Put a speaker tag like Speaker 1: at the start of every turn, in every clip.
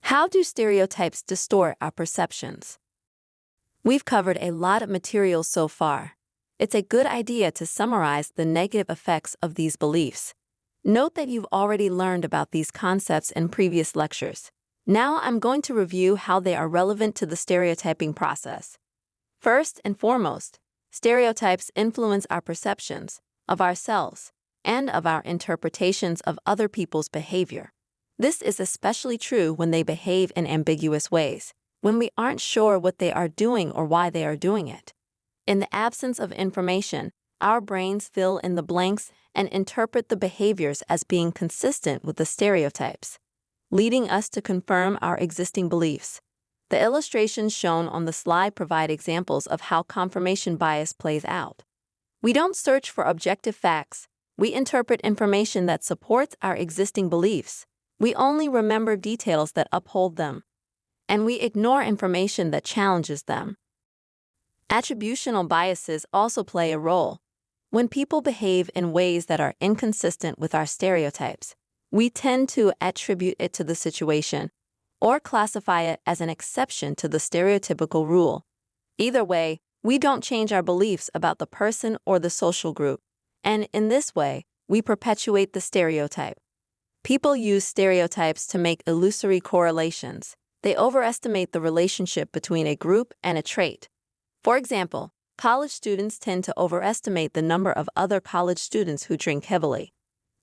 Speaker 1: How do stereotypes distort our perceptions? We've covered a lot of material so far. It's a good idea to summarize the negative effects of these beliefs. Note that you've already learned about these concepts in previous lectures. Now I'm going to review how they are relevant to the stereotyping process. First and foremost, stereotypes influence our perceptions of ourselves and of our interpretations of other people's behavior. This is especially true when they behave in ambiguous ways, when we aren't sure what they are doing or why they are doing it. In the absence of information, our brains fill in the blanks and interpret the behaviors as being consistent with the stereotypes, leading us to confirm our existing beliefs. The illustrations shown on the slide provide examples of how confirmation bias plays out. We don't search for objective facts. We interpret information that supports our existing beliefs. We only remember details that uphold them, and we ignore information that challenges them. Attributional biases also play a role. When people behave in ways that are inconsistent with our stereotypes, we tend to attribute it to the situation or classify it as an exception to the stereotypical rule. Either way, we don't change our beliefs about the person or the social group, and in this way, we perpetuate the stereotype. People use stereotypes to make illusory correlations. They overestimate the relationship between a group and a trait. For example, college students tend to overestimate the number of other college students who drink heavily.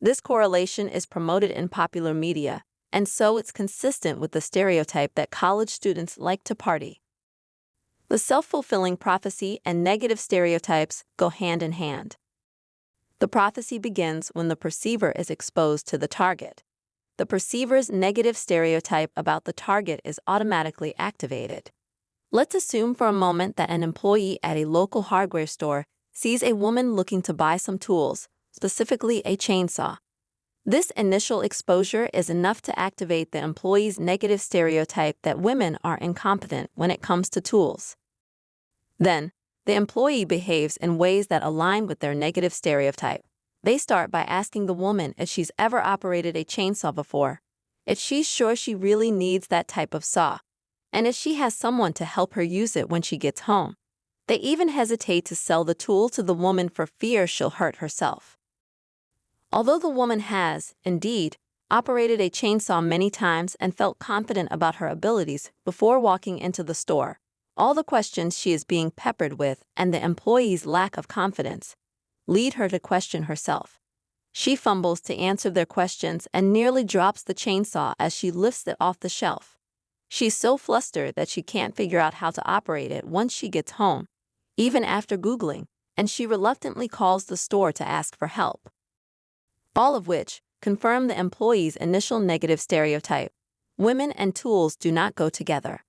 Speaker 1: This correlation is promoted in popular media, and so it's consistent with the stereotype that college students like to party. The self-fulfilling prophecy and negative stereotypes go hand in hand. The prophecy begins when the perceiver is exposed to the target. The perceiver's negative stereotype about the target is automatically activated. Let's assume for a moment that an employee at a local hardware store sees a woman looking to buy some tools, specifically a chainsaw. This initial exposure is enough to activate the employee's negative stereotype that women are incompetent when it comes to tools. Then, the employee behaves in ways that align with their negative stereotype. They start by asking the woman if she's ever operated a chainsaw before, if she's sure she really needs that type of saw, and if she has someone to help her use it when she gets home. They even hesitate to sell the tool to the woman for fear she'll hurt herself. Although the woman has, indeed, operated a chainsaw many times and felt confident about her abilities before walking into the store, all the questions she is being peppered with and the employee's lack of confidence lead her to question herself. She fumbles to answer their questions and nearly drops the chainsaw as she lifts it off the shelf. She's so flustered that she can't figure out how to operate it once she gets home, even after Googling, and she reluctantly calls the store to ask for help. All of which confirm the employee's initial negative stereotype. Women and tools do not go together.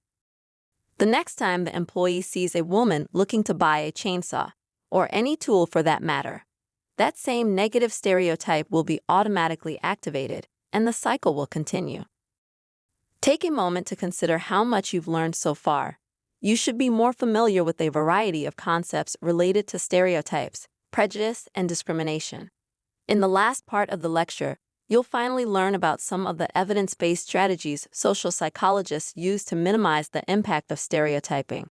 Speaker 1: The next time the employee sees a woman looking to buy a chainsaw, or any tool for that matter, that same negative stereotype will be automatically activated, and the cycle will continue. Take a moment to consider how much you've learned so far. You should be more familiar with a variety of concepts related to stereotypes, prejudice, and discrimination. In the last part of the lecture, you'll finally learn about some of the evidence-based strategies social psychologists use to minimize the impact of stereotyping.